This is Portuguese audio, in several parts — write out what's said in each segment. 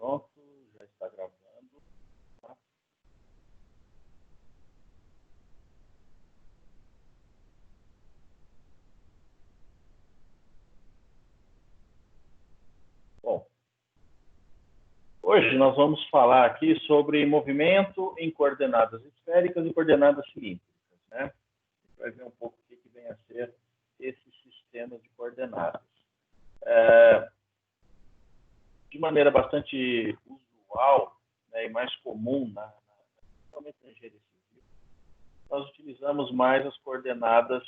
Pronto, já está gravando. Tá? Bom, hoje nós vamos falar aqui sobre movimento em coordenadas esféricas e coordenadas cilíndricas, né? A gente vai ver um pouco o que vem a ser esse sistema de coordenadas. De maneira bastante usual, né, e mais comum principalmente na engenharia civil, nós utilizamos mais as coordenadas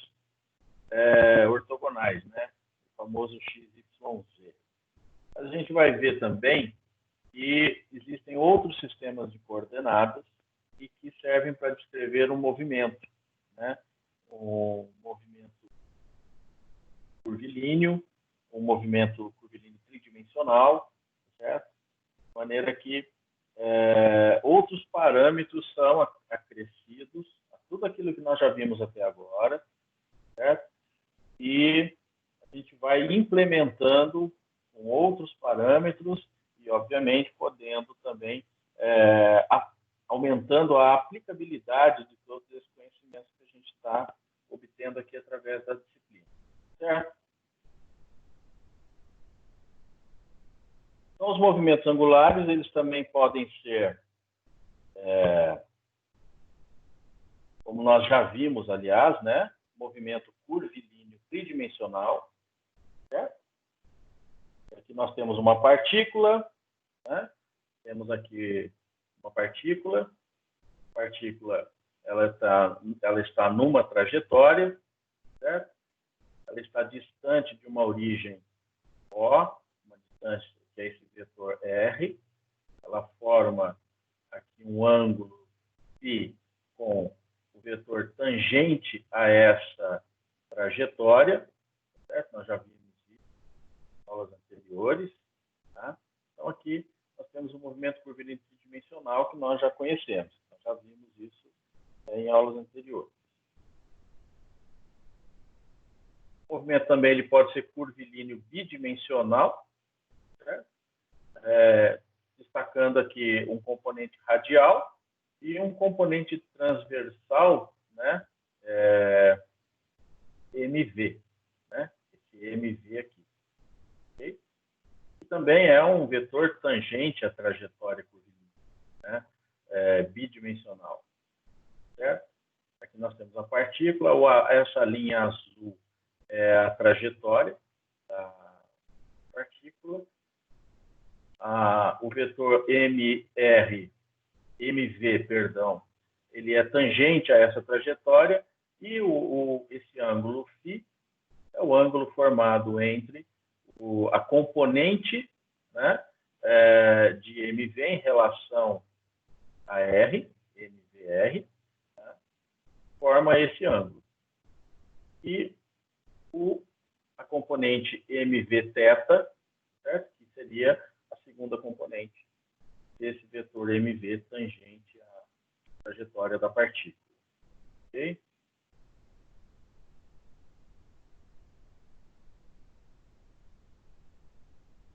ortogonais, né? O famoso XYZ. Mas a gente vai ver também que existem outros sistemas de coordenadas e que servem para descrever um movimento, né? Um movimento curvilíneo, um movimento curvilíneo tridimensional, certo? De maneira que outros parâmetros são acrescidos a tudo aquilo que nós já vimos até agora, certo? E a gente vai implementando com outros parâmetros e, obviamente, podendo também aumentando a aplicabilidade de todos esses conhecimentos que a gente está obtendo aqui através da disciplina, certo? Então, os movimentos angulares, eles também podem ser, como nós já vimos, aliás, né? Movimento curvilíneo tridimensional, certo? Aqui nós temos uma partícula, né? Temos aqui uma partícula, ela está numa trajetória, certo? Ela está distante de uma origem O, uma distância que é esse vetor R, ela forma aqui um ângulo φ com o vetor tangente a essa trajetória, certo? Nós já vimos isso em aulas anteriores, tá? Então aqui nós temos um movimento curvilíneo tridimensional que nós já conhecemos, nós já vimos isso em aulas anteriores. O movimento também ele pode ser curvilíneo bidimensional, certo? Destacando aqui um componente radial e um componente transversal, né? MV, né? Esse MV aqui. Okay? E também é um vetor tangente à trajetória curvilínea, né? Bidimensional, certo? Aqui nós temos a partícula, essa linha azul é a trajetória da partícula. O vetor MV, perdão, ele é tangente a essa trajetória e esse ângulo φ é o ângulo formado entre a componente, né, de MV em relação a R, MVR, né, forma esse ângulo. E a componente MV θ, certo? Que seria a segunda componente desse vetor MV tangente à trajetória da partícula. Ok?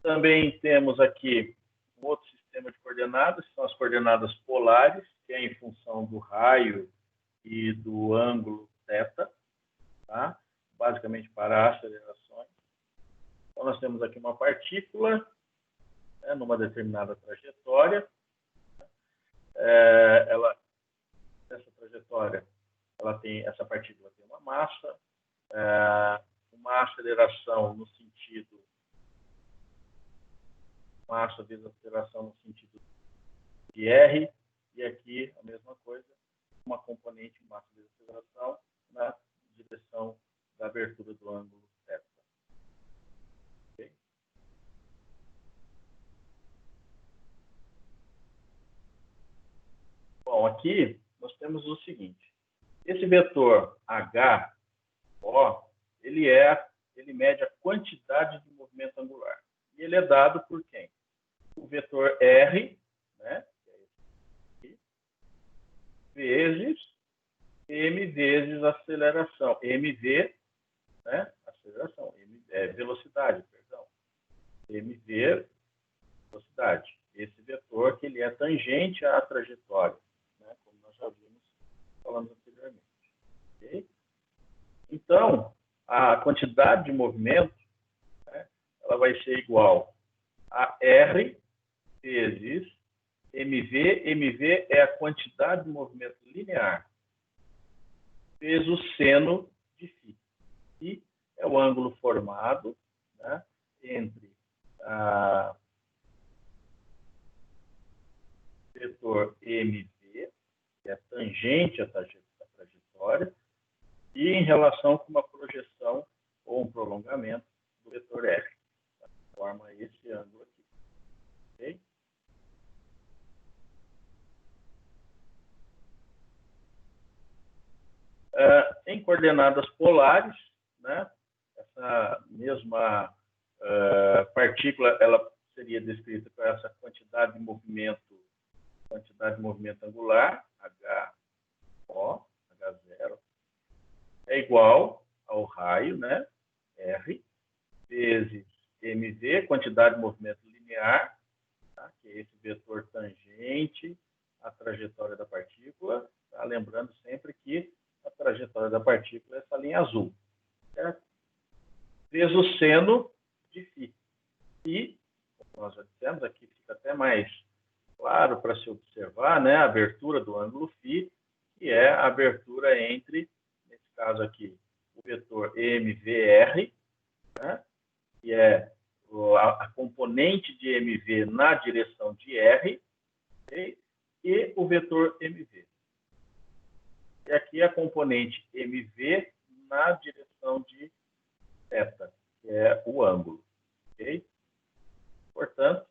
Também temos aqui um outro sistema de coordenadas, que são as coordenadas polares, que é em função do raio e do ângulo θ, tá? Basicamente para acelerações. Então, nós temos aqui uma partícula, né, numa determinada trajetória. Essa trajetória, essa partícula tem uma massa, uma aceleração no sentido massa vezes aceleração no sentido de R, e aqui a mesma coisa, uma componente massa vezes aceleração na direção da abertura do ângulo θ. Okay? Bom, aqui nós temos o seguinte, esse vetor H, O, ele mede a quantidade de movimento angular. E ele é dado por quem? O vetor R, né, vezes M vezes aceleração. MV, né, aceleração, velocidade, perdão. MV, velocidade. esse vetor que ele é tangente à trajetória, né? Como nós já vimos falando anteriormente. Okay? Então, a quantidade de movimento, né, ela vai ser igual a R vezes mv. mv é a quantidade de movimento linear vezes o seno de φ. Φ é o ângulo formado, né, entre a vetor mv, que é tangente à trajetória, e em relação com uma projeção ou um prolongamento do vetor R. Forma esse ângulo aqui. Okay? Em coordenadas polares, né, essa mesma partícula ela seria descrita com essa quantidade de movimento angular, HO, H0, é igual ao raio, né, R, vezes mv, quantidade de movimento linear, tá, que é esse vetor tangente à trajetória da partícula, tá, lembrando sempre que a trajetória da partícula é essa linha azul, certo? Vezes o seno de φ. E, como nós já dissemos, aqui fica até mais claro para se observar, né, a abertura do ângulo φ, que é a abertura entre, nesse caso aqui, o vetor mvr, né, que é a componente de mv na direção de r, okay, e o vetor mv. E aqui a componente mv na direção de θ, que é o ângulo. Okay? Portanto,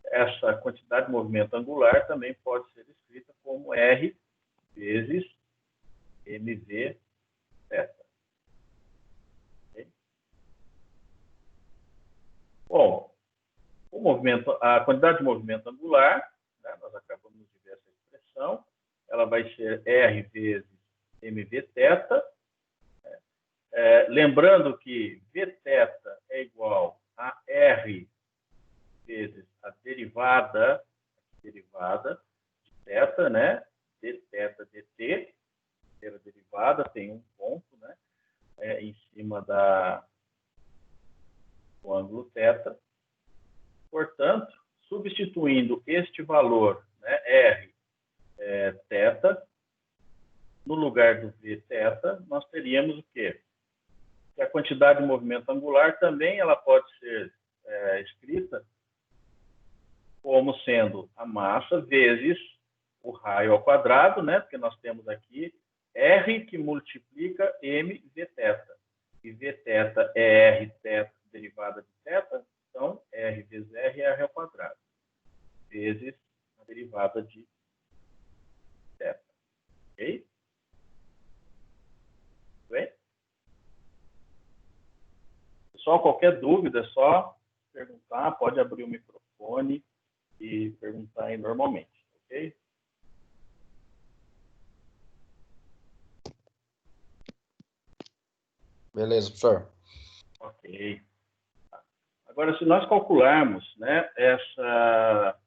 essa quantidade de movimento angular também pode ser escrita como R vezes mv θ. Okay? Bom, a quantidade de movimento angular, né, nós acabamos de ver essa expressão, ela vai ser R vezes mvθ. Lembrando que vθ é igual a R vezes a derivada de θ, né? dθ dt, a derivada tem um ponto, né? Em cima do ângulo θ. Portanto, substituindo este valor, né, R θ, no lugar do vθ, nós teríamos o quê? Que a quantidade de movimento angular também ela pode ser escrita como sendo a massa vezes o raio ao quadrado, né? Porque nós temos aqui R que multiplica mvθ. E vθ é R θ derivada de θ, então R vezes R é R ao quadrado, vezes a derivada de θ. Ok? Bem? Pessoal, qualquer dúvida, é só perguntar, pode abrir o microfone e perguntar aí normalmente, ok? Beleza, professor. Ok. Agora, se nós calcularmos, né, a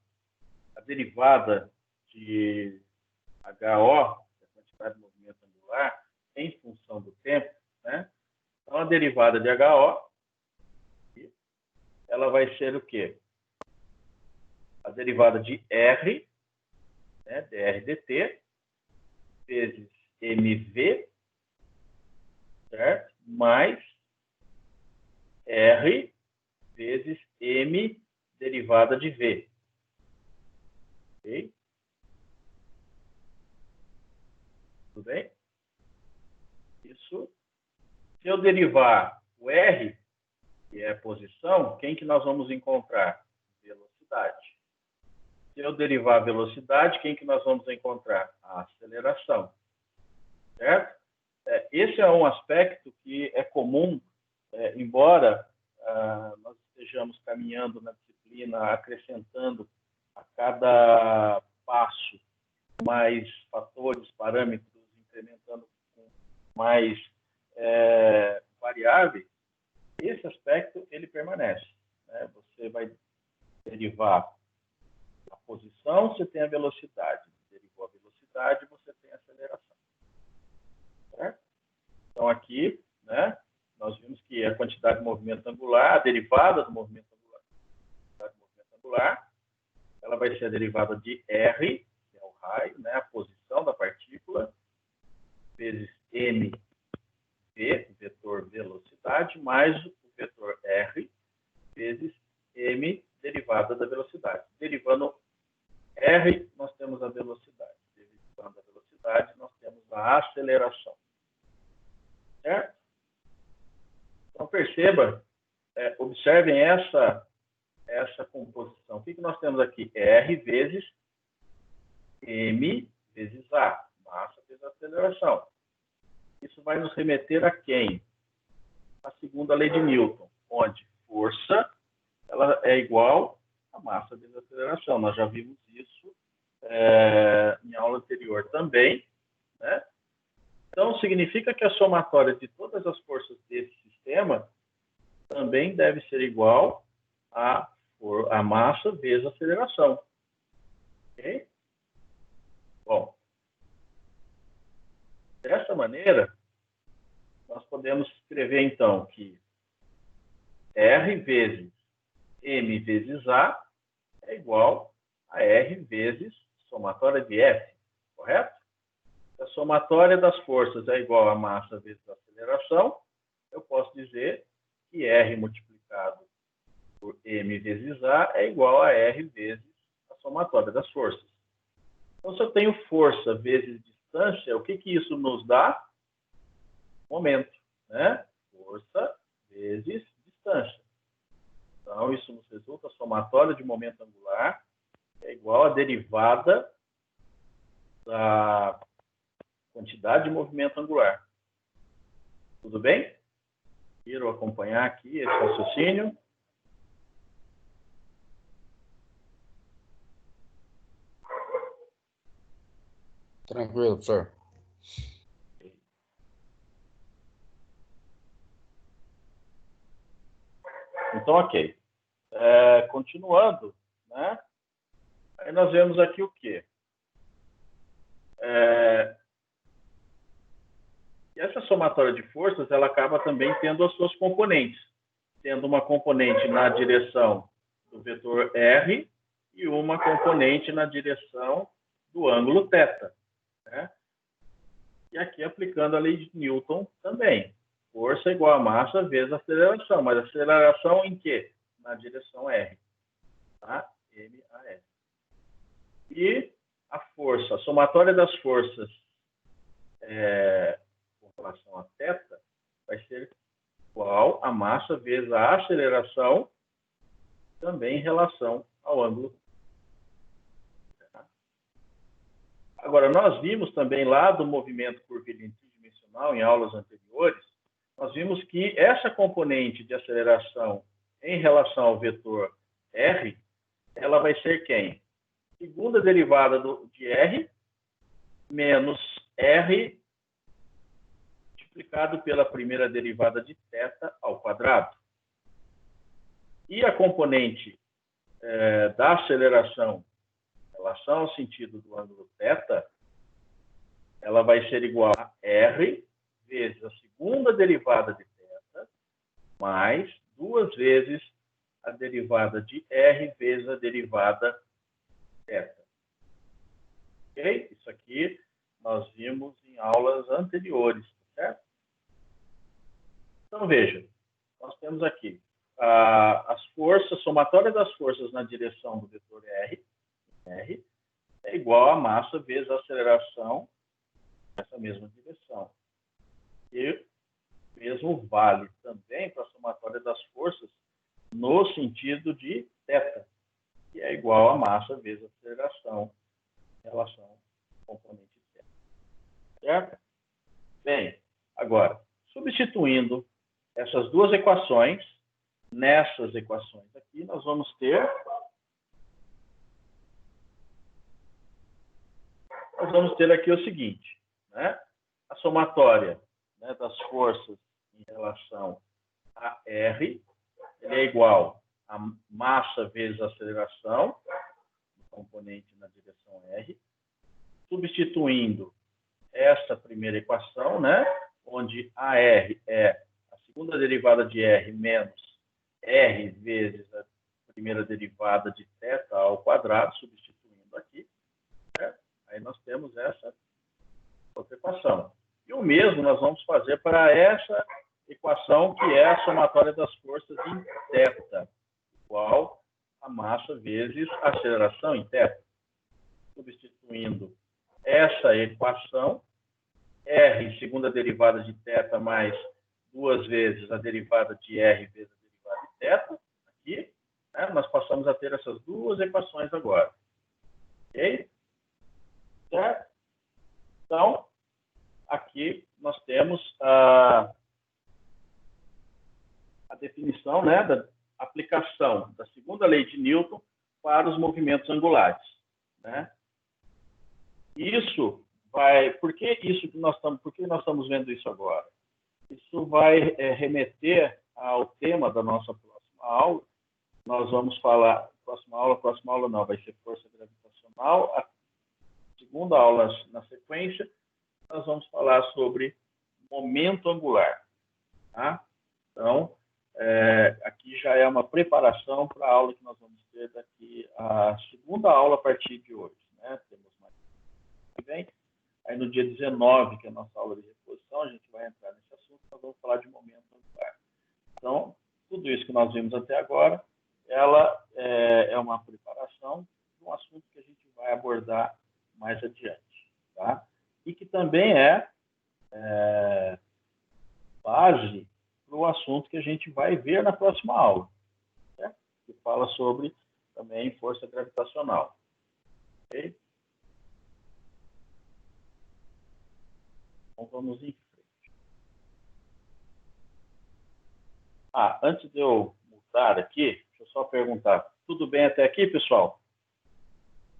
derivada de HO, a quantidade de movimento angular, em função do tempo, né? Então, a derivada de HO, ela vai ser o quê? A derivada de R, né, dr dt, vezes mv, certo? Mais R vezes m derivada de v. Ok? Tudo bem? Isso. Se eu derivar o R, que é a posição, quem que nós vamos encontrar? Velocidade. Se eu derivar a velocidade, quem que nós vamos encontrar? A aceleração. Certo? Esse é um aspecto que é comum, embora nós estejamos caminhando na disciplina, acrescentando a cada passo mais fatores, parâmetros, incrementando com mais variáveis, esse aspecto ele permanece, né? Você vai derivar A posição, você tem a velocidade. Derivou a velocidade, você tem a aceleração. Certo? Então, aqui, né, nós vimos que a quantidade de movimento angular, a derivada do movimento angular, ela vai ser a derivada de R, que é o raio, né, a posição da partícula, vezes mv, o vetor velocidade, mais o vetor R, vezes m, derivada da velocidade. Derivando R, nós temos a velocidade. Derivando a velocidade, nós temos a aceleração. Certo? Então, perceba, observem essa composição. O que nós temos aqui? R vezes m vezes A. Massa vezes aceleração. Isso vai nos remeter a quem? A segunda lei de Newton, onde força ela é igual a massa vezes aceleração. Nós já vimos isso em aula anterior também, né? Então, significa que a somatória de todas as forças desse sistema também deve ser igual a massa vezes a aceleração. Ok? Bom, dessa maneira, nós podemos escrever, então, que R vezes M vezes A é igual a R vezes somatória de F, correto? Se a somatória das forças é igual a massa vezes a aceleração, eu posso dizer que R multiplicado por M vezes A é igual a R vezes a somatória das forças. Então, se eu tenho força vezes distância, o que isso nos dá? Momento, né? Força vezes distância. Então, isso nos resulta a somatória de momento angular é igual à derivada da quantidade de movimento angular. Tudo bem? Quero acompanhar aqui esse raciocínio. Tranquilo, professor. Então, ok. Continuando, né? Aí nós vemos aqui o quê? Essa somatória de forças, ela acaba também tendo as suas componentes. Tendo uma componente na direção do vetor R e uma componente na direção do ângulo θ. Né? E aqui aplicando a lei de Newton também. Força igual a massa vezes aceleração. Mas aceleração em quê? Na direção R. Tá? M a R. E a força, a somatória das forças com relação a θ vai ser igual a massa vezes a aceleração também em relação ao ângulo. Agora, nós vimos também lá do movimento curvilíneo tridimensional, em aulas anteriores, nós vimos que essa componente de aceleração em relação ao vetor R, ela vai ser quem? Segunda derivada de R menos R multiplicado pela primeira derivada de θ ao quadrado. E a componente da aceleração em relação ao sentido do ângulo θ, ela vai ser igual a R vezes a segunda derivada de θ mais 2 vezes a derivada de R vezes a derivada θ. Ok? Isso aqui nós vimos em aulas anteriores, certo? Então, veja, nós temos aqui as forças, somatória das forças na direção do vetor R é igual a massa vezes a aceleração nessa mesma direção. E mesmo vale também para a somatória das forças no sentido de θ, que é igual a massa vezes a aceleração em relação ao componente θ. Certo? Bem, agora, substituindo essas duas equações, nessas equações aqui, nós vamos ter aqui o seguinte, né? A somatória, né, das forças em relação a R, ele é igual a massa vezes a aceleração. componente na direção R, substituindo essa primeira equação, né, onde AR é a segunda derivada de R menos R vezes a primeira derivada de θ ao quadrado, substituindo aqui, né? Aí nós temos essa outra equação. E o mesmo nós vamos fazer para essa equação, que é a somatória das forças em θ, igual a massa vezes a aceleração em θ. Substituindo essa equação, R, segunda derivada de θ, mais duas vezes a derivada de R vezes a derivada de θ, aqui, né, nós passamos a ter essas duas equações agora. Ok? Certo? Então, aqui nós temos a definição, né, da aplicação da segunda lei de Newton para os movimentos angulares, né? Isso vai... Por que nós estamos vendo isso agora? Isso vai remeter ao tema da nossa próxima aula. Nós vamos falar... Próxima aula não, vai ser força gravitacional. A segunda aula na sequência, nós vamos falar sobre momento angular. Tá? Então, aqui já é uma preparação para a aula que nós vamos ter daqui, a segunda aula a partir de hoje. Né? Temos mais que vem. Aí no dia 19, que é a nossa aula de reposição, a gente vai entrar nesse assunto, nós vamos falar de momento angular. Então, tudo isso que nós vimos até agora, ela é uma preparação de um assunto que a gente vai abordar mais adiante. Tá? E que também é base para o assunto que a gente vai ver na próxima aula, certo? Que fala sobre também força gravitacional. Ok? Então, vamos em frente. Antes de eu mudar aqui, deixa eu só perguntar. Tudo bem até aqui, pessoal?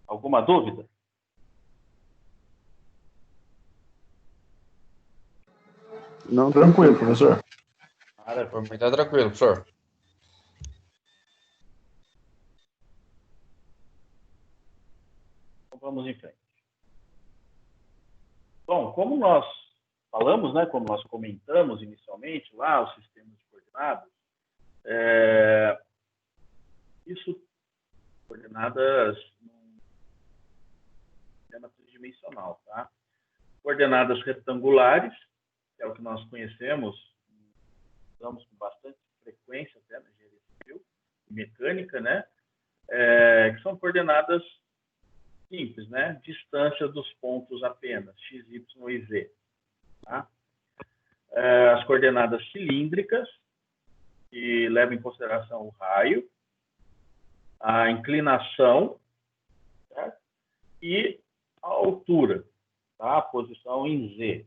Alguma dúvida? Não, tranquilo, professor. Maravilha. Por mim tá tranquilo, professor. Então, vamos em frente. Bom, como nós falamos, né, como nós comentamos inicialmente lá, o sistema de coordenadas, isso, coordenadas num sistema tridimensional, tá? Coordenadas retangulares, que é o que nós conhecemos, usamos com bastante frequência até na engenharia civil e mecânica, né? Que são coordenadas simples, né? Distância dos pontos apenas, x, y e z. Tá? As coordenadas cilíndricas, que levam em consideração o raio, a inclinação, certo? E a altura, tá? A posição em z.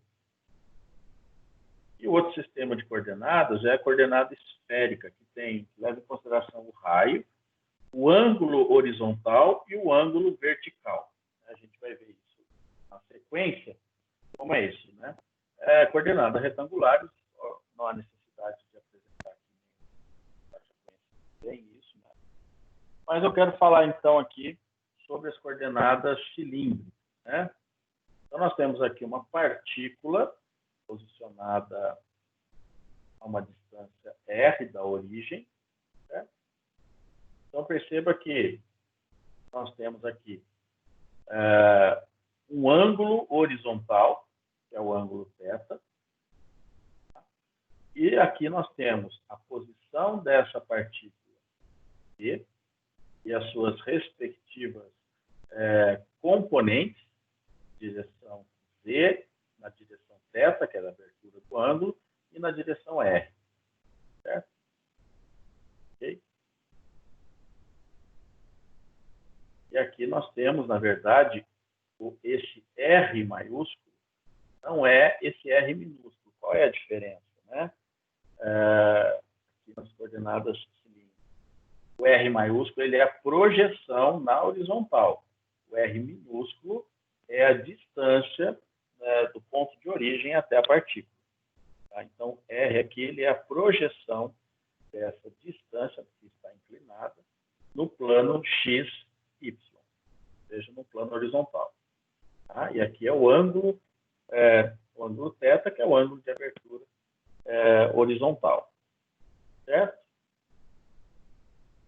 E o outro sistema de coordenadas é a coordenada esférica, que leva em consideração o raio, o ângulo horizontal e o ângulo vertical. A gente vai ver isso na sequência, como é isso, né? Coordenadas retangulares, não há necessidade de apresentar aqui bem isso, né? Mas eu quero falar então aqui sobre as coordenadas cilíndricas, né? Então nós temos aqui uma partícula posicionada a uma distância r da origem, certo? Então perceba que nós temos aqui um ângulo horizontal, que é o ângulo θ, e aqui nós temos a posição dessa partícula e as suas respectivas componentes, direção z, na direção θ, que é a abertura do ângulo, e na direção r. Certo? Ok? E aqui nós temos, na verdade, esse R maiúsculo não é esse R minúsculo. Qual é a diferença, né? Aqui nas coordenadas cilíndricas. O R maiúsculo ele é a projeção na horizontal. O R minúsculo é a distância do ponto de origem até a partícula. Tá? Então, R aqui ele é a projeção dessa distância que está inclinada no plano x, y. seja, no plano horizontal. Tá? E aqui é o ângulo θ, que é o ângulo de abertura horizontal. Certo?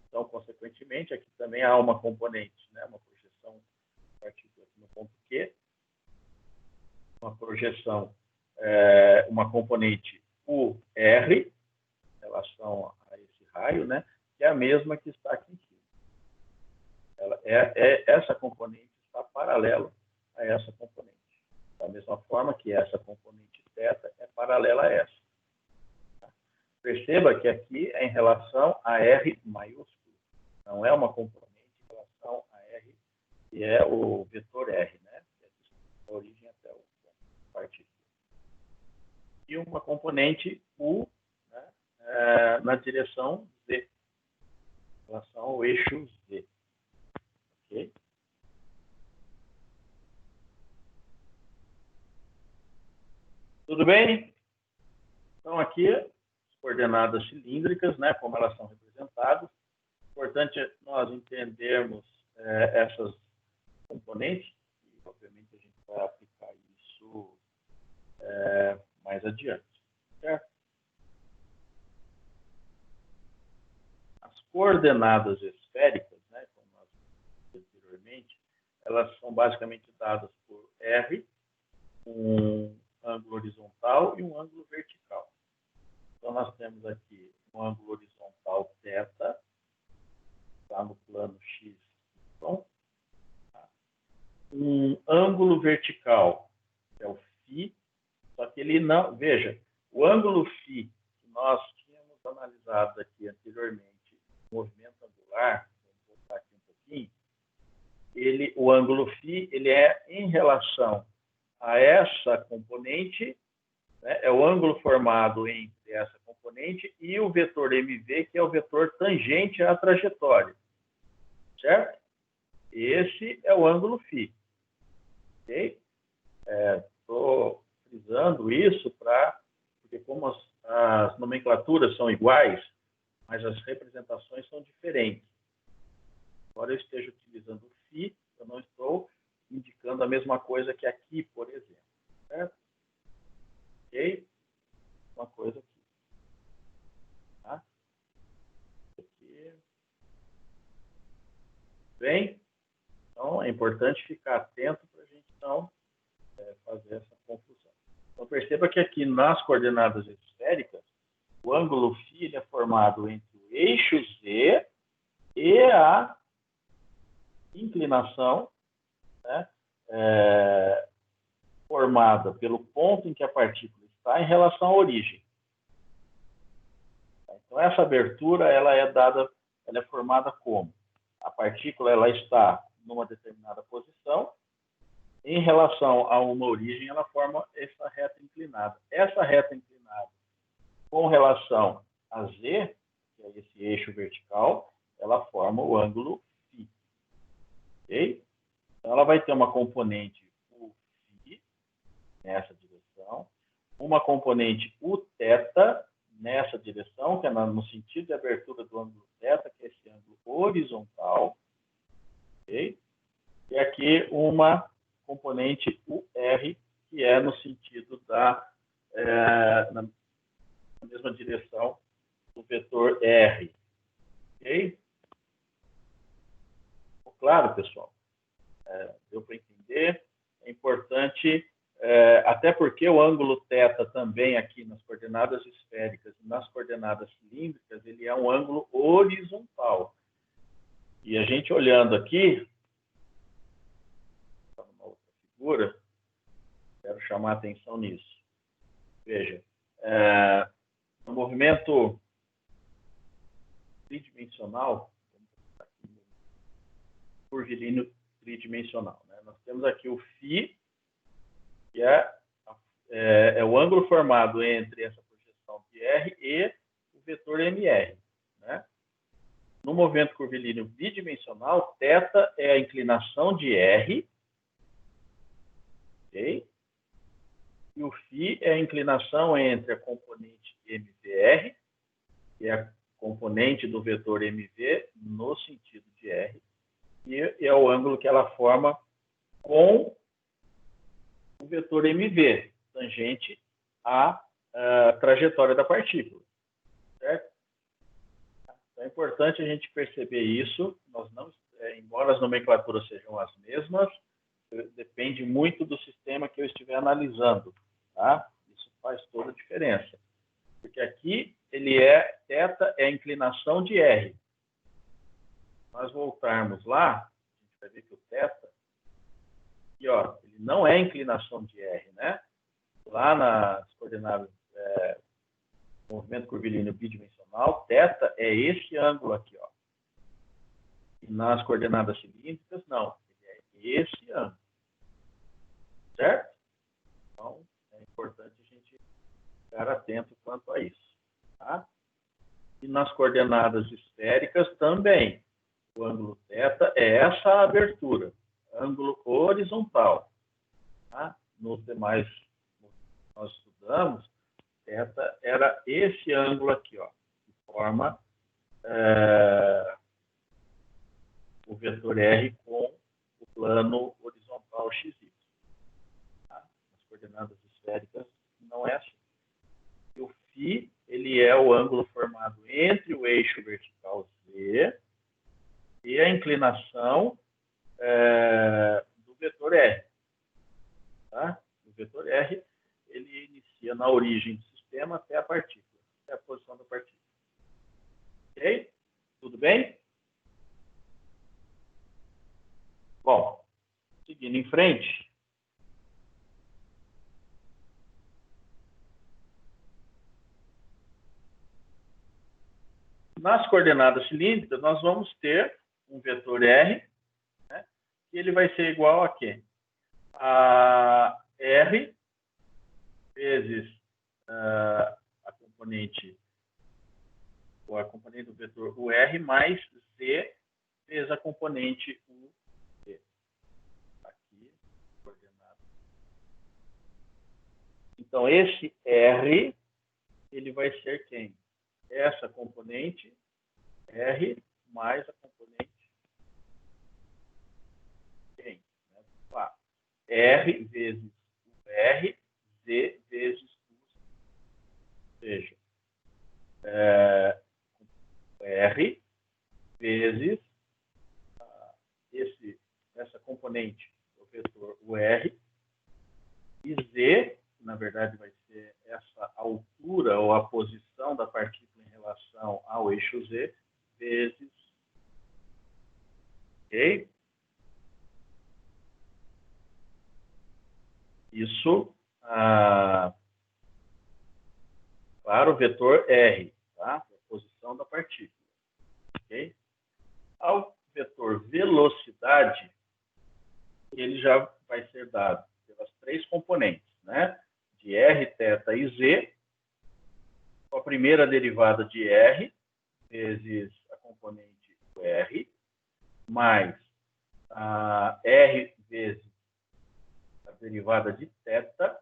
Então, consequentemente, aqui também há uma componente, né? Uma projeção partícula aqui no ponto Q, uma projeção, uma componente UR, em relação a esse raio, né? Que é a mesma que está aqui em cima. Essa componente está paralela a essa componente. Da mesma forma que essa componente θ é paralela a essa. Perceba que aqui é em relação a R maiúsculo. Não é uma componente em relação a R, que é o vetor R, né? Que é a origem até o partícula. E uma componente U, né? Na direção Z, em relação ao eixo Z. Ok? Tudo bem? Então, aqui, as coordenadas cilíndricas, né, como elas são representadas. Importante nós entendermos essas componentes, e, obviamente, a gente vai aplicar isso mais adiante. Certo? As coordenadas esféricas, né, como nós vimos anteriormente, elas são basicamente dadas por R, um ângulo horizontal e um ângulo vertical. Então, nós temos aqui um ângulo horizontal θ, está no plano X. Então, um ângulo vertical, que é o φ, só que ele não... Veja, o ângulo φ que nós tínhamos analisado aqui anteriormente, movimento angular, vamos voltar aqui um pouquinho, o ângulo φ ele é em relação a essa componente, né, é o ângulo formado entre essa componente e o vetor mv, que é o vetor tangente à trajetória. Certo? Esse é o ângulo φ. Ok? Estou frisando isso porque como as nomenclaturas são iguais, mas as representações são diferentes. Embora eu esteja utilizando o φ, eu não estou indicando a mesma coisa que aqui, por exemplo. Certo? Ok? Uma coisa aqui. Tá? Aqui. Bem? Então, é importante ficar atento para a gente não fazer essa confusão. Então, perceba que aqui nas coordenadas esféricas, o ângulo φ é formado entre o eixo Z e a inclinação, né, formada pelo ponto em que a partícula está em relação à origem. Então, essa abertura ela é formada como? A partícula ela está numa determinada posição, em relação a uma origem, ela forma essa reta inclinada. Essa reta inclinada, com relação a Z, que é esse eixo vertical, ela forma o ângulo φ. Ok? Então, ela vai ter uma componente Uφ nessa direção, uma componente Uθ nessa direção, que é no sentido de abertura do ângulo θ, que é esse ângulo horizontal. Ok? E aqui uma componente UR, que é no sentido na mesma direção do vetor R. Ok? Claro, pessoal? Deu para entender? É importante, até porque o ângulo θ também aqui nas coordenadas esféricas e nas coordenadas cilíndricas, ele é um ângulo horizontal. E a gente olhando aqui, uma outra figura, quero chamar a atenção nisso. Veja, no movimento tridimensional, curvilíneo tridimensional, né? Nós temos aqui o φ, que é o ângulo formado entre essa projeção de R e o vetor MR. Né? No movimento curvilíneo bidimensional, θ é a inclinação de R, okay? E o φ é a inclinação entre a componente MVR, que é a componente do vetor MV no sentido de R, e é o ângulo que ela forma com o vetor mv, tangente à trajetória da partícula. Certo? Então, é importante a gente perceber isso. Nós não, embora as nomenclaturas sejam as mesmas, depende muito do sistema que eu estiver analisando. Tá? Isso faz toda a diferença. Porque aqui ele θ é a inclinação de R. Se nós voltarmos lá, a gente vai ver que o θ, aqui, ó, ele não é a inclinação de R, né? Lá nas coordenadas movimento curvilíneo bidimensional, θ é esse ângulo aqui, ó. E nas coordenadas cilíndricas, não. Ele é esse ângulo. Certo? Então, é importante a gente ficar atento quanto a isso. Tá? E nas coordenadas esféricas também. O ângulo θ é essa abertura. Ângulo horizontal. Tá? Nos demais que nós estudamos, θ era esse ângulo aqui, ó, que forma o vetor R com o plano horizontal XY. Tá? As coordenadas esféricas não é assim. E o φ, ele é o ângulo formado entre o eixo vertical Z e a inclinação do vetor R. Tá? O vetor R, ele inicia na origem do sistema até a partícula, até a posição da partícula. Ok? Tudo bem? Bom, seguindo em frente. Nas coordenadas cilíndricas, nós vamos ter um vetor R, né, e ele vai ser igual a quê? A R vezes a componente do vetor UR mais Z vezes a componente UZ. Aqui, coordenada. Então, esse R, ele vai ser quem? Essa componente R mais a componente quem? R vezes o R, Z vezes o Z. Ou seja, R vezes essa componente do vetor UR e Z, na verdade vai ser essa altura ou a posição da partícula em relação ao eixo Z, vezes, ok? Isso para o vetor R, tá? A posição da partícula, ok? Ao vetor velocidade, ele já vai ser dado pelas três componentes, né? De R, θ e Z, com a primeira derivada de R, vezes a componente R, mais a R vezes a derivada de θ,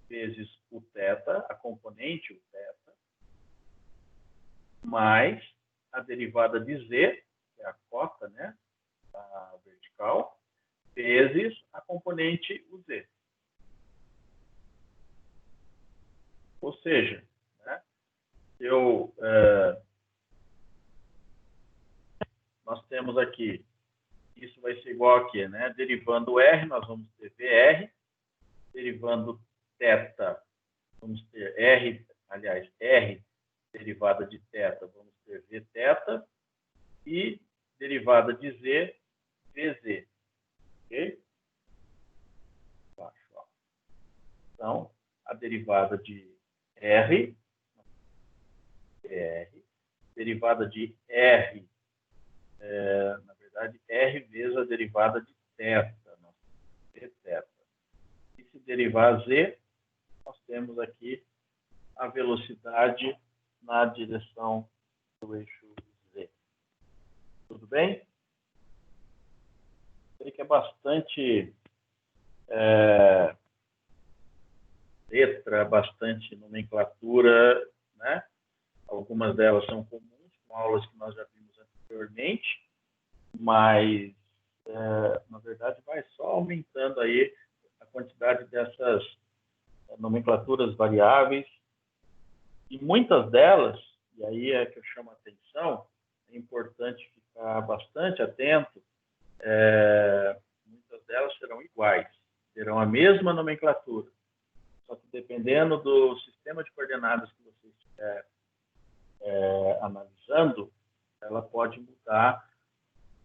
vezes o θ, a componente o θ, mais a derivada de Z, que é a cota, né? A vertical, vezes a componente o Z. Ou seja, né, nós temos aqui, isso vai ser igual aqui, né? Derivando R, nós vamos ter VR, derivando θ, vamos ter R, aliás, R derivada de θ, vamos ter Vθ, e derivada de Z, VZ. Ok? Baixo, ó. Então, a derivada de R, derivada de R, na verdade, R vezes a derivada de θ, Vθ. E se derivar Z, nós temos aqui a velocidade na direção do eixo Z. Tudo bem? Sei que é bastante letra, bastante nomenclatura, né? Algumas delas são comuns, com aulas que nós já vimos anteriormente, mas na verdade, vai só aumentando aí a quantidade dessas nomenclaturas variáveis, e muitas delas, e aí é que eu chamo a atenção, é importante ficar bastante atento, muitas delas serão iguais, terão a mesma nomenclatura, só que dependendo do sistema de coordenadas que você estiver analisando, ela pode mudar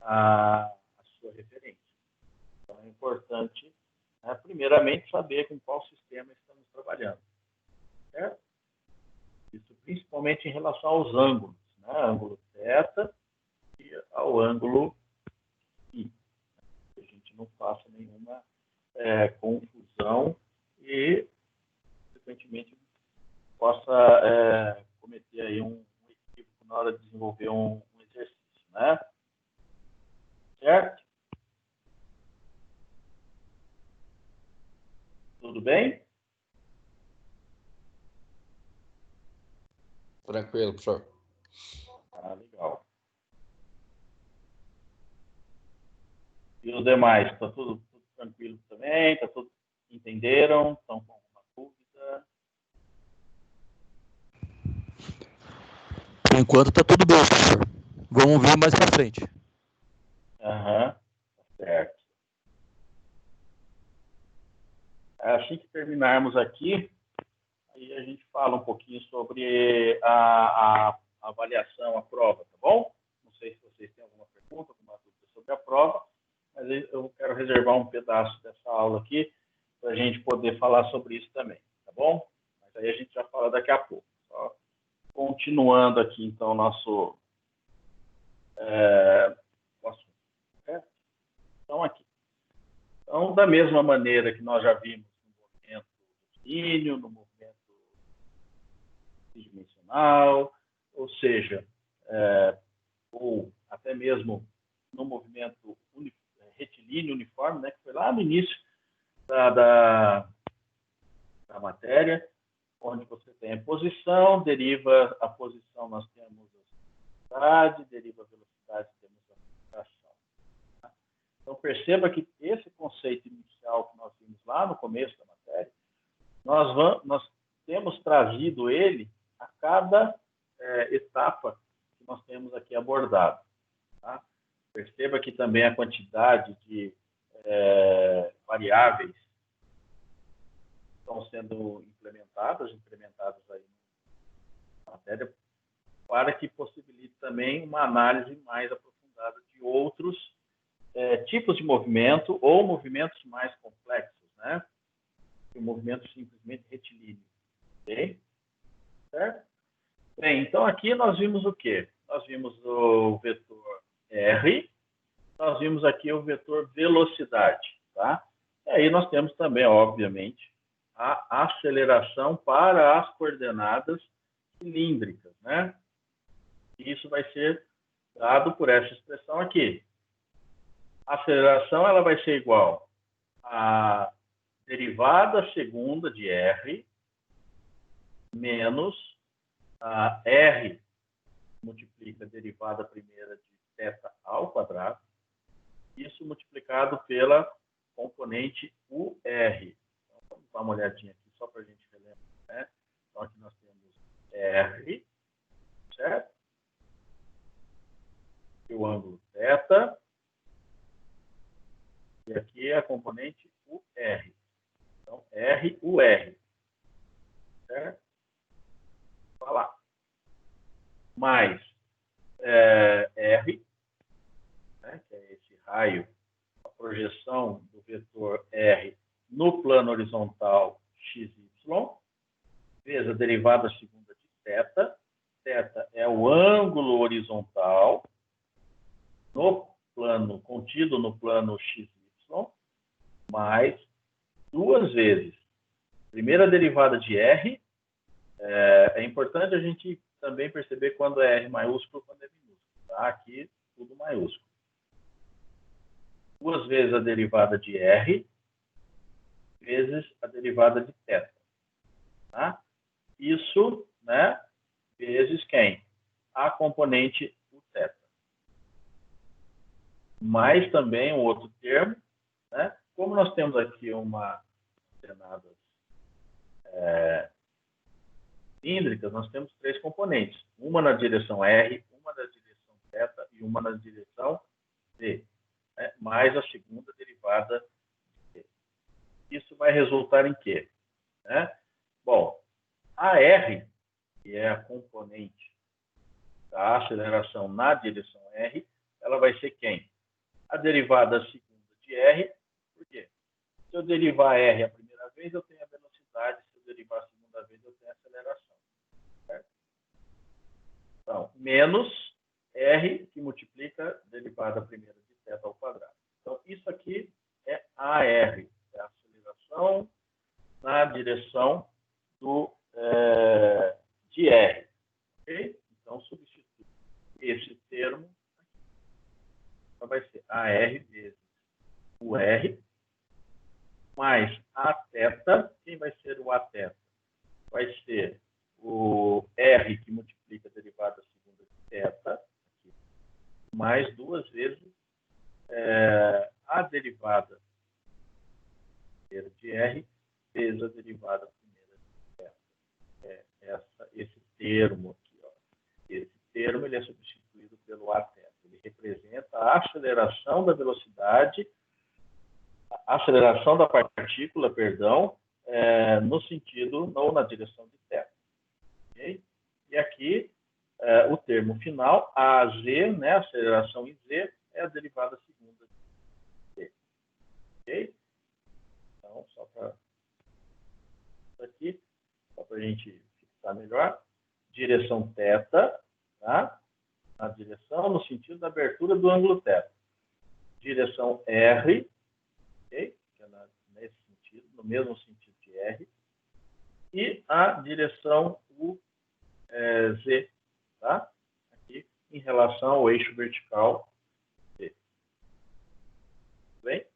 a sua referência. Então, é importante, primeiramente, saber com qual sistema estamos trabalhando, certo? Isso principalmente em relação aos ângulos, ângulo θ e ao ângulo φ. Que a gente não faça nenhuma confusão e, consequentemente, possa cometer aí um equívoco na hora de desenvolver um exercício, né? Certo? Tudo bem? Tranquilo, professor. Legal. E os demais, está tudo tranquilo também? Tá tudo, entenderam? Estão com alguma dúvida? Por enquanto está tudo bem, professor. Vamos ver mais para frente. Tá certo. Assim que terminarmos aqui, aí a gente fala um pouquinho sobre a avaliação, a prova, tá bom? Não sei se vocês têm alguma pergunta, alguma dúvida sobre a prova, mas eu quero reservar um pedaço dessa aula aqui para a gente poder falar sobre isso também, tá bom? Mas aí a gente já fala daqui a pouco. Só continuando aqui, então, nosso assunto. Certo? Então, aqui. Então, da mesma maneira que nós já vimos no movimento retilíneo, no movimento tridimensional, ou seja, ou até mesmo no movimento retilíneo uniforme, né, que foi lá no início da matéria, onde você tem a posição, deriva a posição, nós temos a velocidade, deriva a velocidade, temos a aceleração. Tá? Então, perceba que esse conceito inicial que nós vimos lá no começo da matéria, nós temos trazido ele a cada etapa que nós temos aqui abordado. Tá? Perceba que também a quantidade de variáveis estão sendo incrementadas aí na matéria, para que possibilite também uma análise mais aprofundada de outros tipos de movimento ou movimentos mais complexos, né? O movimento simplesmente retilíneo. Ok? Certo? Bem, então aqui nós vimos o quê? Nós vimos o vetor R, nós vimos aqui o vetor velocidade, tá? E aí nós temos também, obviamente, a aceleração para as coordenadas cilíndricas, né? Isso vai ser dado por essa expressão aqui. A aceleração ela vai ser igual a derivada segunda de R menos a R multiplica a derivada primeira de θ ao quadrado, isso multiplicado pela componente UR. Então, vamos dar uma olhadinha aqui só para a gente relembrar, né? Então, aqui nós temos R, certo? E o ângulo θ. E aqui é a componente UR. Então, R, UR. Certo? Vai lá. Mais R, né, que é esse raio, a projeção do vetor R no plano horizontal XY, vezes a derivada segunda de θ. Θ é o ângulo horizontal no plano, contido no plano XY, mais duas vezes. Primeira derivada de R, é importante a gente também perceber quando é R maiúsculo e quando é minúsculo. Tá? Aqui, tudo maiúsculo. Duas vezes a derivada de R, vezes a derivada de θ. Tá? Isso, né, vezes quem? A componente θ. mais também um outro termo, né? Como nós temos aqui uma coordenadas cilíndricas, nós temos 3 componentes. Uma na direção R, uma na direção θ e uma na direção Z, né? Mais a segunda derivada de Z. Isso vai resultar em quê? Né? Bom, a R, que é a componente da aceleração na direção R, ela vai ser quem? A derivada segunda de R. Por quê? Se eu derivar R a primeira vez, eu tenho a velocidade. Se eu derivar a segunda vez, eu tenho a aceleração. Certo? Então, menos R, que multiplica a derivada primeira de θ ao quadrado. Então, isso aqui é AR, é a aceleração na direção de R. Okay? Então, substitui esse termo aqui. Então, vai ser AR vezes o R mais a θ. Quem vai ser o Aθ? Vai ser o R, que multiplica a derivada segunda de θ, mais 2 vezes a derivada primeira de R vezes a derivada primeira de θ. Esse termo aqui, ó. Esse termo ele é substituído pelo Aθ. Ele representa a aceleração da velocidade, a aceleração da partícula, perdão, no sentido, ou na direção de θ. Okay? E aqui, o termo final, AZ, né, aceleração em Z, é a derivada segunda de Z. Ok? Então, só para aqui, só para a gente fixar melhor. Direção θ, tá? Na direção, no sentido da abertura do ângulo θ. Direção R, okay? Que é nesse sentido, no mesmo sentido de R. E a direção Z, tá? Aqui em relação ao eixo vertical Z. Tudo bem?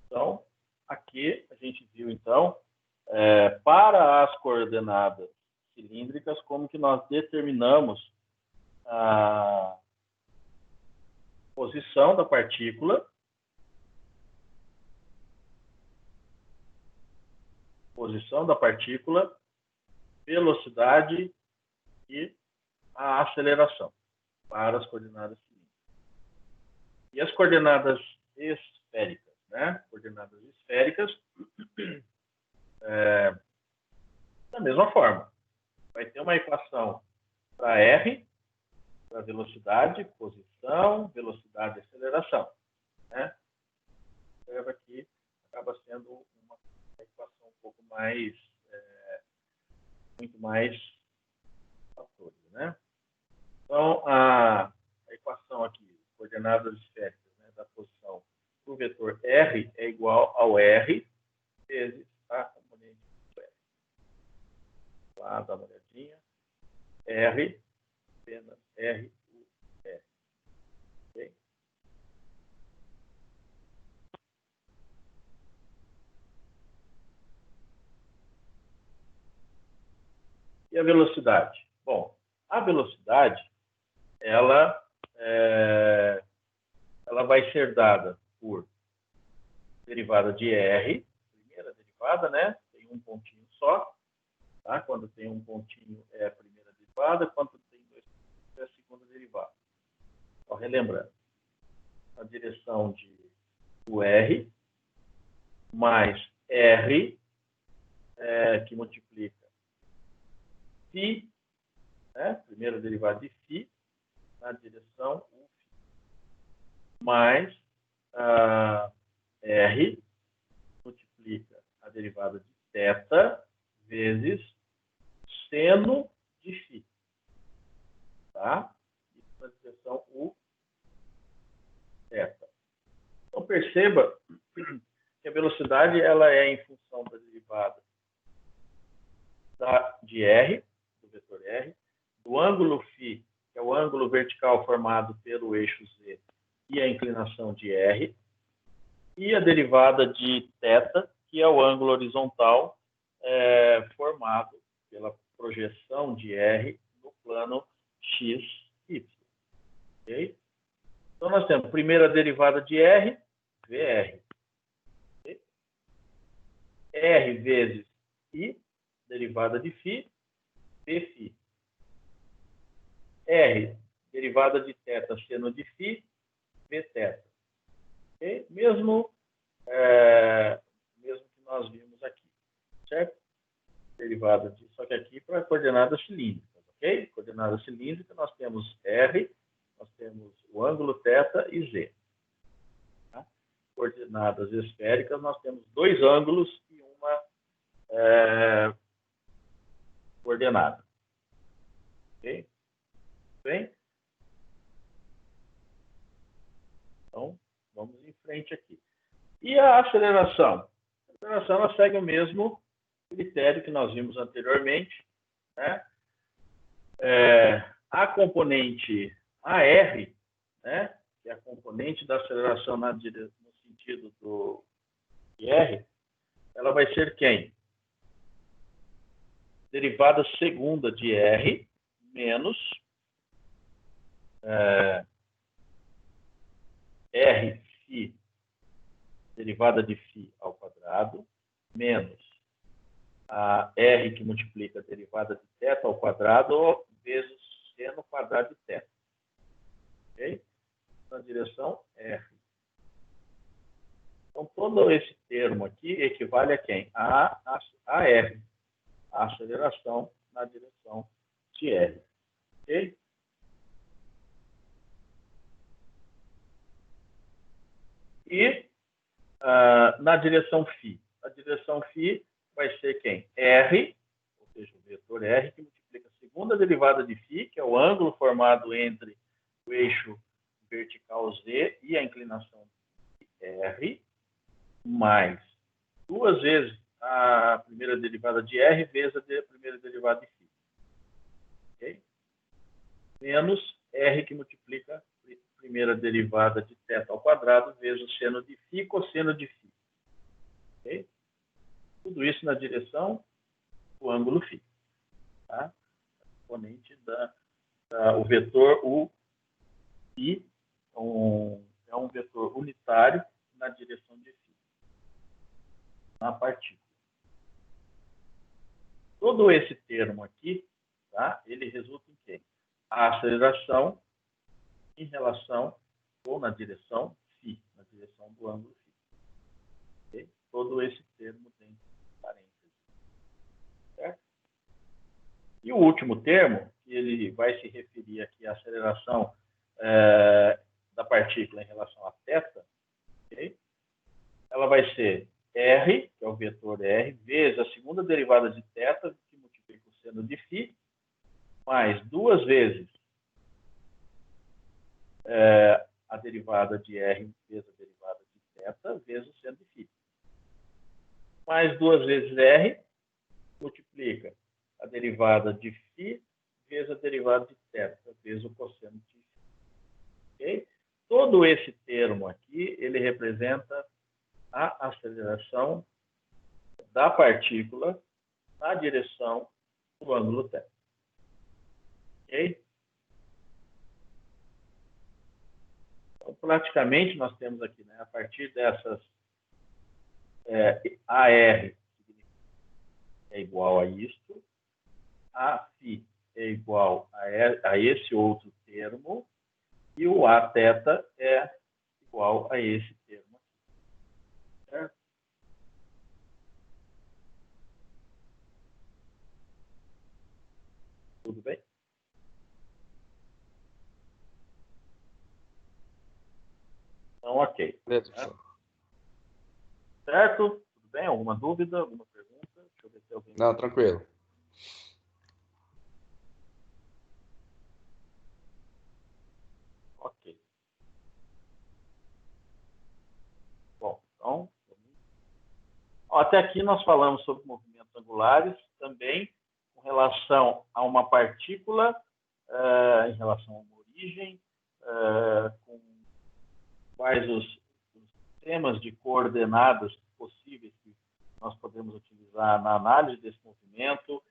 Então, aqui a gente viu, então, para as coordenadas cilíndricas, como que nós determinamos a posição da partícula, velocidade e a aceleração para as coordenadas cilíndricas. E as coordenadas esféricas, né? Coordenadas esféricas, da mesma forma. Vai ter uma equação para R, para velocidade, posição, velocidade e aceleração. Né? Observa aqui, acaba sendo uma equação um pouco mais, muito mais fatores, né? Então, a equação aqui, coordenadas esféricas, né, da posição do vetor R é igual ao R vezes a componente do R. Lá, dá uma olhadinha. R, apenas R, U, R. Okay? E a velocidade? Bom, a velocidade, ela vai ser dada por derivada de R, primeira derivada, né? Tem um pontinho só, tá? Quando tem um pontinho é a primeira derivada, quando tem 2 pontinhos é a segunda derivada. Só relembrando, a direção do R mais R, que multiplica φ, né? Primeira derivada de φ, na direção U, mais R multiplica a derivada de θ vezes seno de φ. Tá? Isso na direção U, θ. Então, perceba que a velocidade ela é em função da derivada de R, do vetor R, do ângulo φ, que é o ângulo vertical formado pelo eixo Z, e a inclinação de R, e a derivada de θ, que é o ângulo horizontal formado pela projeção de R no primeira derivada de R, VR. R vezes I, derivada de φ, Vφ. R, derivada de θ seno de φ, Vθ. Okay? Mesmo que nós vimos aqui, certo? Derivada de, só que aqui para coordenadas cilíndricas, ok? Coordenada cilíndrica, nós temos R, nós temos o ângulo θ e Z. Tá? Coordenadas esféricas, nós temos dois ângulos e uma coordenada. Ok? Bem? Então, vamos em frente aqui. E a aceleração? A aceleração ela segue o mesmo critério que nós vimos anteriormente, né? A componente AR, né, que é a componente da aceleração no sentido do R, ela vai ser quem? Derivada segunda de R menos Rφ, derivada de φ ao quadrado, menos a R que multiplica a derivada de θ ao quadrado vezes seno quadrado de θ. Ok? Na direção R. Então, todo esse termo aqui equivale a quem? A R. A aceleração na direção de R. Ok? E na direção φ. A direção φ vai ser quem? R, ou seja, o vetor R, que multiplica a segunda derivada de φ, que é o ângulo formado entre o eixo vertical Z e a inclinação R, mais duas vezes a primeira derivada de R vezes a primeira derivada de φ. Okay? Menos R, que multiplica a primeira derivada de θ ao quadrado vezes o seno de φ cosseno de φ. Okay? Tudo isso na direção do ângulo φ. Tá? Componente o vetor U I é um vetor unitário na direção de φ, na partícula. Todo esse termo aqui, tá? Ele resulta em quê? A aceleração em relação ou na direção φ, na direção do ângulo φ. Okay? Todo esse termo tem parênteses. Certo? E o último termo, que ele vai se referir aqui à aceleração da partícula em relação a θ, okay? Ela vai ser R, que é o vetor R, vezes a segunda derivada de θ, que multiplica o seno de φ, mais duas vezes a derivada de R vezes a derivada de θ, vezes o seno de φ. Mais duas vezes R, multiplica a derivada de φ vezes a derivada de θ, vezes o cosseno de φ. Okay? Todo esse termo aqui, ele representa a aceleração da partícula na direção do ângulo θ. Ok? Então, praticamente, nós temos aqui, né, a partir dessas AR é igual a isto, Aφ é igual a esse outro termo, e o Aθ é igual a esse termo aqui. Certo? Tudo bem? Então, ok. Certo? Tudo bem? Alguma dúvida? Alguma pergunta? Deixa eu ver se alguém... Não, tranquilo. Ok. Bom, então... Até aqui nós falamos sobre movimentos angulares, também com relação a uma partícula, em relação a uma origem, com quais os sistemas de coordenadas possíveis que nós podemos utilizar na análise desse movimento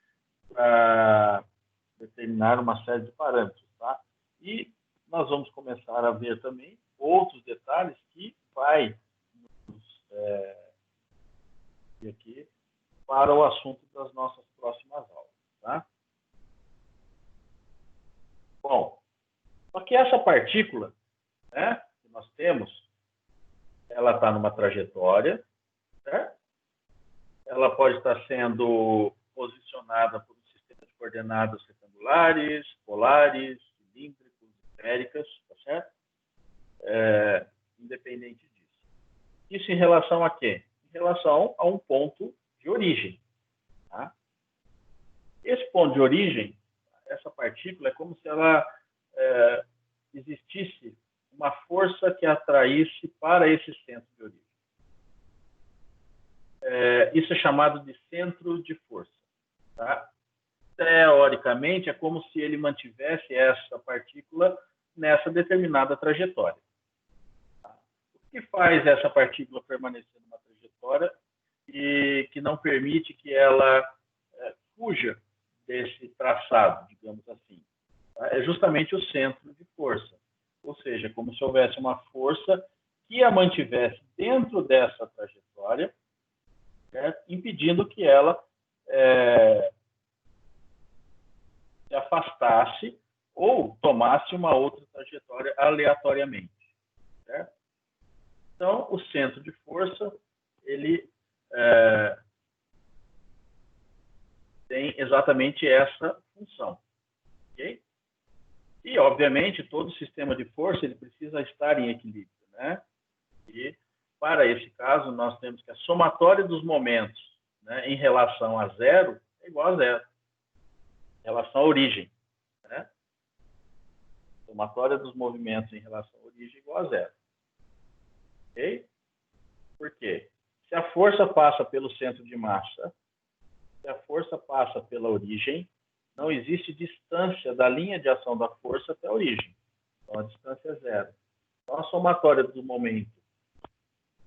para determinar uma série de parâmetros. Tá? E nós vamos começar a ver também outros das nossas próximas aulas, tá? Bom, só que essa partícula, né, que nós temos, ela está numa trajetória, certo? Ela pode estar sendo posicionada por um sistema de coordenadas retangulares, polares, cilíndricos, esféricas, tá certo? Independente disso. Isso em relação a quê? Em relação a um ponto de origem. Tá? Esse ponto de origem, essa partícula, é como se ela existisse uma força que atraísse para esse centro de origem. Isso é chamado de centro de força. Tá? Teoricamente, é como se ele mantivesse essa partícula nessa determinada trajetória. Tá? O que faz essa partícula permanecer numa trajetória e que não permite que ela fuja desse traçado, digamos assim? Tá? É justamente o centro de força. Ou seja, como se houvesse uma força que a mantivesse dentro dessa trajetória, certo? Impedindo que ela se afastasse ou tomasse uma outra trajetória aleatoriamente. Certo? Então, o centro de força, ele tem exatamente essa função. Okay? E, obviamente, todo sistema de força ele precisa estar em equilíbrio. Né? E, para esse caso, nós temos que a somatória dos momentos, né, em relação a zero é igual a zero. Em relação à origem. Né? Somatória dos movimentos em relação à origem é igual a zero. Ok? Por quê? Se a força passa pelo centro de massa, se a força passa pela origem, não existe distância da linha de ação da força até a origem. Então, a distância é zero. Então, a somatória do momento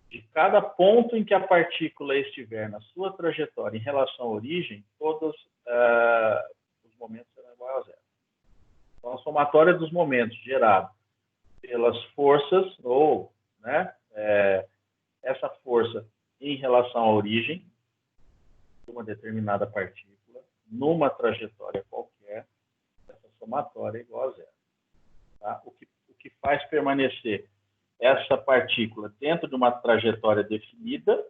de cada ponto em que a partícula estiver na sua trajetória em relação à origem, todos os momentos serão iguais a zero. Então, a somatória dos momentos gerados pelas forças, ou né, essa força em relação à origem de uma determinada partícula, numa trajetória qualquer, essa somatória é igual a zero. Tá? O que faz permanecer essa partícula dentro de uma trajetória definida,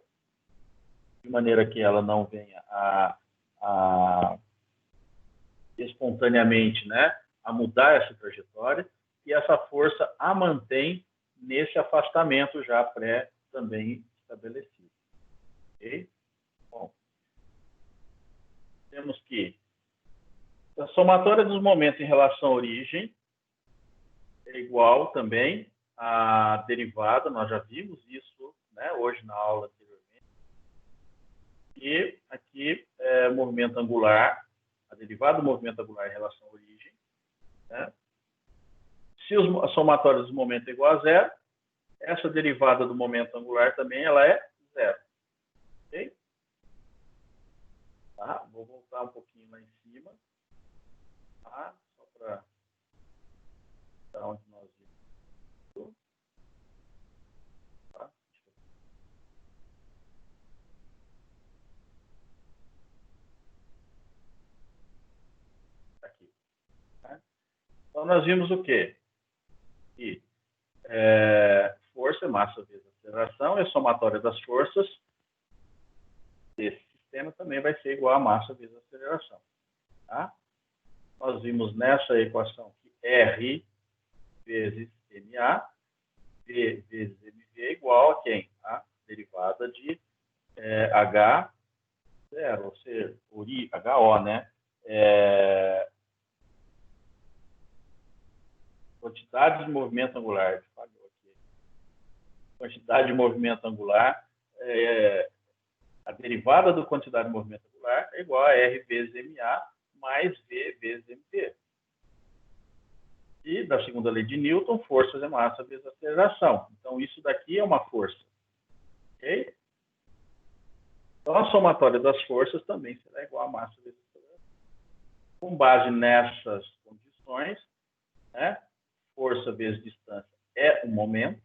de maneira que ela não venha a espontaneamente, né, a mudar essa trajetória, e essa força a mantém nesse afastamento já também estabelecido. Ok? Bom, temos que a somatória dos momentos em relação à origem é igual também à derivada, nós já vimos isso, né, hoje na aula anteriormente. E aqui movimento angular, a derivada do movimento angular em relação à origem. Né? Se a somatória dos momentos é igual a zero, essa derivada do momento angular também ela é zero. Ok? Tá? Vou voltar um pouquinho lá em cima. Tá? Só para onde nós vimos. Tá? Aqui. Tá? Então, nós vimos o quê? Que força, massa vezes aceleração, e a somatória das forças desse sistema também vai ser igual a massa vezes aceleração. Tá? Nós vimos nessa equação que R vezes MA, V vezes MV é igual a quem? A derivada de H0, ou seja, HO, né? Quantidade de movimento angular. Quantidade de movimento angular, a derivada da quantidade de movimento angular é igual a R vezes MA mais V vezes MV. E da segunda lei de Newton, forças é massa vezes aceleração. Então, isso daqui é uma força. Ok? Então, a somatória das forças também será igual a massa vezes aceleração. Com base nessas condições, né, força vezes distância é o momento.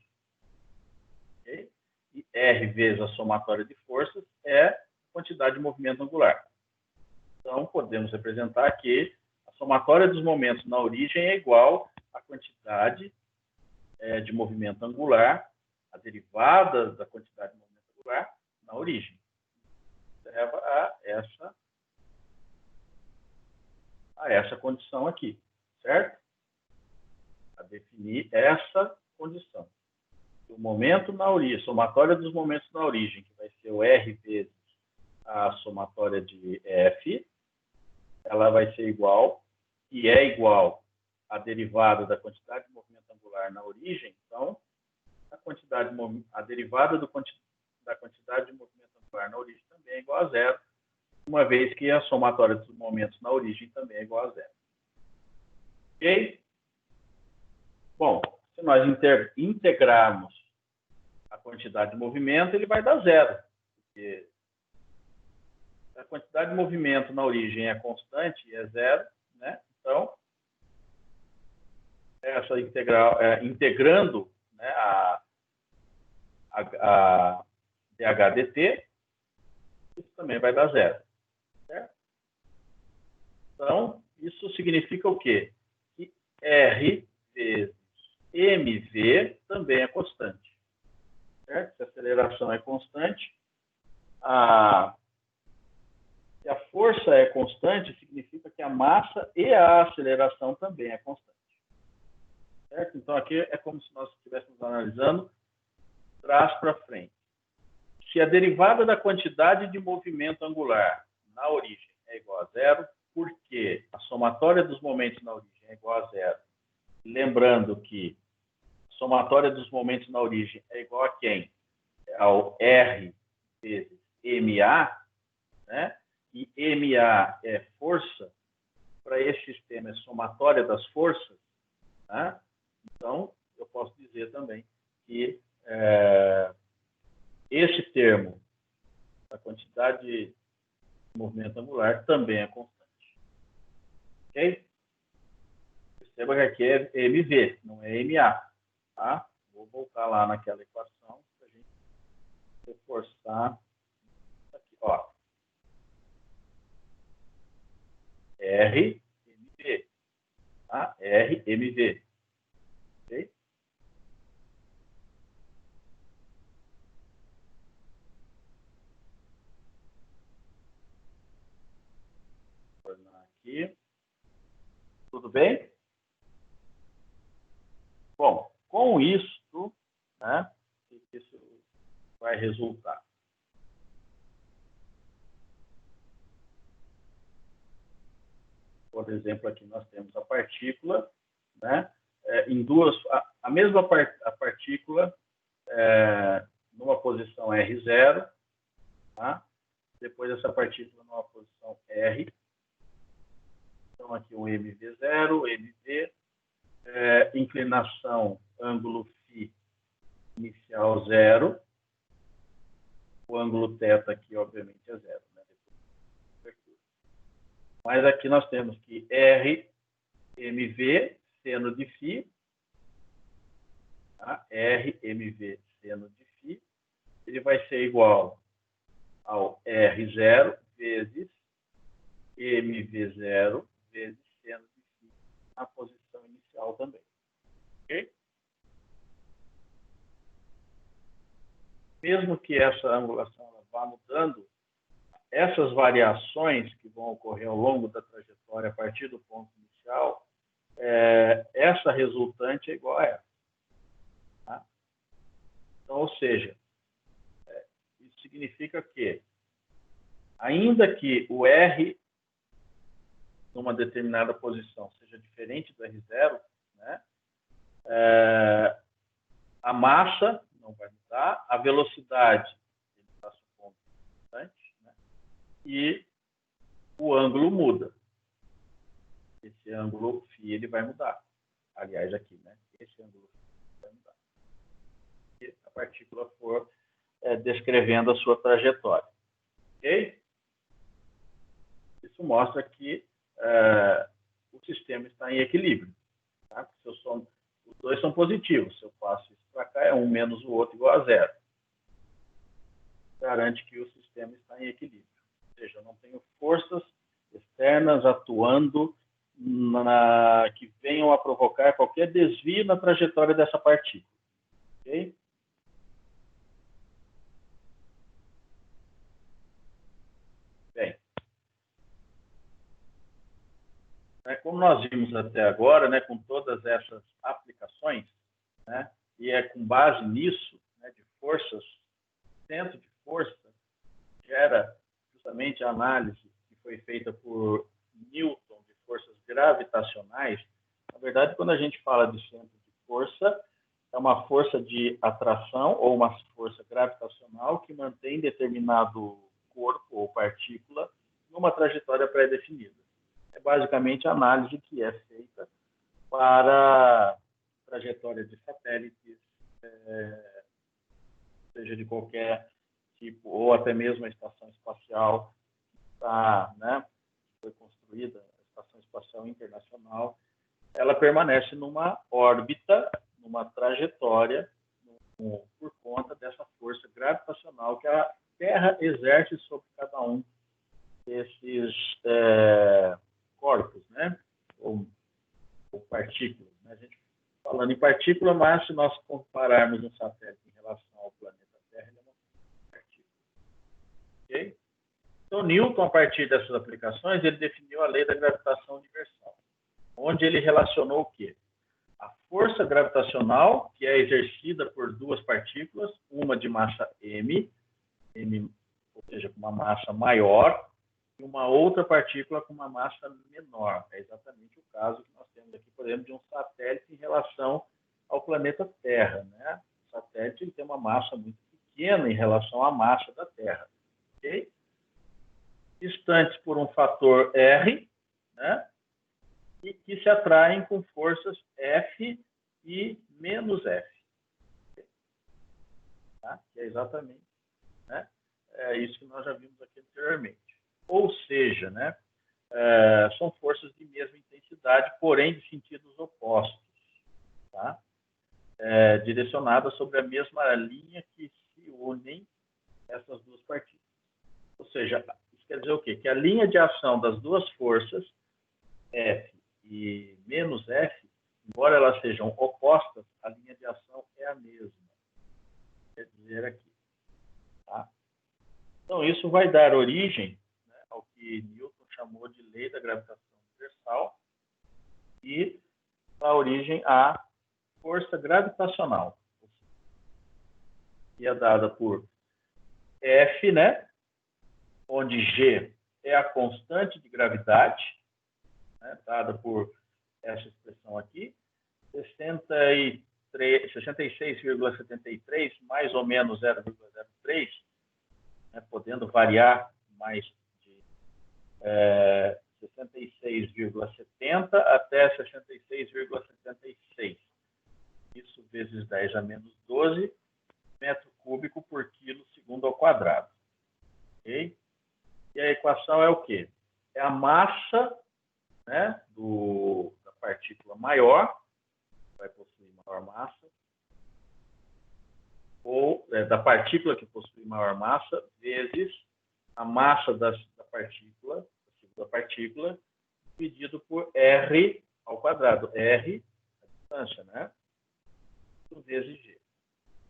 Okay? E R vezes a somatória de forças é a quantidade de movimento angular. Então, podemos representar que a somatória dos momentos na origem é igual à quantidade de movimento angular, a derivada da quantidade de movimento angular na origem. Leva a essa condição aqui, certo? A definir essa condição. O momento na origem, somatória dos momentos na origem, que vai ser o R vezes a somatória de F, ela vai ser igual, e é igual à derivada da quantidade de movimento angular na origem. Então, a derivada da quantidade de movimento angular na origem também é igual a zero, uma vez que a somatória dos momentos na origem também é igual a zero. Ok? Bom, se nós integrarmos a quantidade de movimento, ele vai dar zero. Porque a quantidade de movimento na origem é constante e é zero, né? Então, essa integral, integrando, né, a dH/dt, isso também vai dar zero. Certo? Então, isso significa o quê? Que R vezes mv também é constante. Certo? Se a aceleração é constante, se a força é constante, significa que a massa e a aceleração também é constante. Certo? Então, aqui é como se nós estivéssemos analisando trás para frente. Se a derivada da quantidade de movimento angular na origem é igual a zero, porque a somatória dos momentos na origem é igual a zero. Lembrando que a somatória dos momentos na origem é igual a quem? Ao R vezes MA, né? E MA é força, para esse sistema é somatória das forças, né? Então, eu posso dizer também que esse termo, a quantidade de movimento angular, também é constante. Ok? Perceba que aqui é MV, não é MA. Tá? Vou voltar lá naquela equação para a gente reforçar. Aqui, ó. RMV. Tá? RMV. Ok? Vou tornar aqui. Tudo bem? Bom, com isso, né, isso vai resultar. Por exemplo, aqui nós temos a partícula, né, em duas, a mesma partícula numa posição R0, tá? Depois essa partícula numa posição R. Então, aqui o MV0, MV, inclinação, ângulo φ inicial zero. O ângulo θ aqui, obviamente, é zero. Né? Mas aqui nós temos que R, MV, seno de φ. Tá? R, MV, seno de φ. Ele vai ser igual ao R0 vezes MV0 vezes seno de φ na posição inicial também. Ok? Mesmo que essa angulação vá mudando, essas variações que vão ocorrer ao longo da trajetória a partir do ponto inicial, essa resultante é igual a essa. Tá? Então, ou seja, isso significa que, ainda que o R numa determinada posição seja diferente do R0, né, a massa não vai mudar, a velocidade ele está supondo constante, né, e o ângulo muda. Esse ângulo φ ele vai mudar. Aliás, aqui, né, esse ângulo φ vai mudar. Se a partícula for descrevendo a sua trajetória. Ok? Isso mostra que o sistema está em equilíbrio. Tá? Se eu somo, os dois são positivos. Se eu passo isso para cá, é um menos o outro igual a zero. Garante que o sistema está em equilíbrio. Ou seja, eu não tenho forças externas atuando que venham a provocar qualquer desvio na trajetória dessa partícula. Ok? Bem, como nós vimos até agora, né, com todas essas aplicações, né, e é com base nisso, né, de forças, centro de força, gera justamente a análise que foi feita por Newton de forças gravitacionais. Na verdade, quando a gente fala de centro de força, é uma força de atração ou uma força gravitacional que mantém determinado corpo ou partícula numa trajetória pré-definida. É basicamente a análise que é feita para trajetória de satélites, seja de qualquer tipo, ou até mesmo a estação espacial né, foi construída, a Estação Espacial Internacional, ela permanece numa órbita, numa trajetória, por conta dessa força gravitacional que a Terra exerce sobre cada um desses corpos, né, ou partículas. Né? A gente falando em partícula, mas se nós compararmos um satélite em relação ao planeta Terra, ele é uma partícula. Ok? Então, Newton, a partir dessas aplicações, ele definiu a lei da gravitação universal, onde ele relacionou o quê? A força gravitacional, que é exercida por duas partículas, uma de massa m, ou seja, com uma massa maior, e uma outra partícula com uma massa menor. É exatamente o caso que nós temos aqui, por exemplo, de um satélite em relação ao planeta Terra. Né? O satélite ele tem uma massa muito pequena em relação à massa da Terra. Okay? Distantes por um fator R, né? E que se atraem com forças F e menos F. Tá? Que é exatamente, né? Isso que nós já vimos aqui anteriormente. Ou seja, né, são forças de mesma intensidade, porém de sentidos opostos, tá? Direcionadas sobre a mesma linha que se unem essas duas partículas. Ou seja, isso quer dizer o quê? Que a linha de ação das duas forças, F e menos F, embora elas sejam opostas, a linha de ação é a mesma. Quer dizer aqui. Tá? Então, isso vai dar origem, né, ao que Newton chamou de lei da gravitação universal e dá origem à força gravitacional, que é dada por F, né, onde G é a constante de gravidade, né, dada por essa expressão aqui, 66,73 mais ou menos 0,03, né, podendo variar mais de 66,70 até 66,76. Isso vezes 10 a menos 12 metro cúbico por quilo segundo ao quadrado. Okay? E a equação é o quê? É a massa, né, da partícula maior, vai possuir maior massa, ou da partícula que possui maior massa, vezes a massa da partícula, da segunda partícula, dividido por R ao quadrado. R, a distância, né? Vezes G.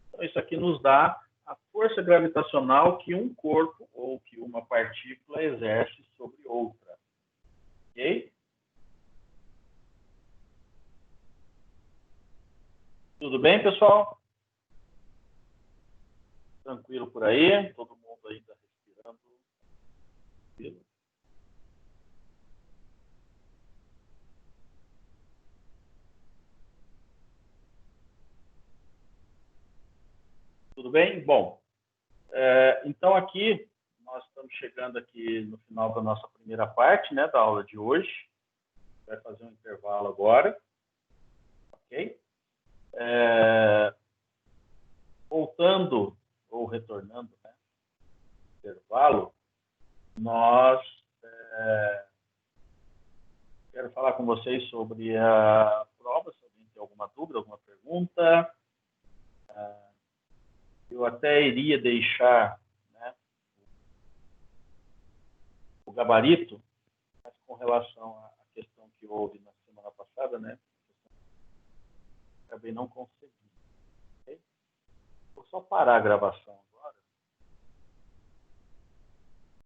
Então, isso aqui nos dá a força gravitacional que um corpo ou que uma partícula exerce sobre outra. Ok? Tudo bem, pessoal? Tranquilo por aí? Todo mundo ainda respirando? Tranquilo. Tudo bem? Bom, então aqui nós estamos chegando aqui no final da nossa primeira parte, né, da aula de hoje. Vai fazer um intervalo agora, ok? Voltando ou retornando, né, intervalo, nós quero falar com vocês sobre a prova, se alguém tem alguma dúvida, alguma pergunta. Eu até iria deixar, né, o gabarito, mas com relação à questão que houve na semana passada, né? Acabei não conseguindo. Okay? Vou só parar a gravação.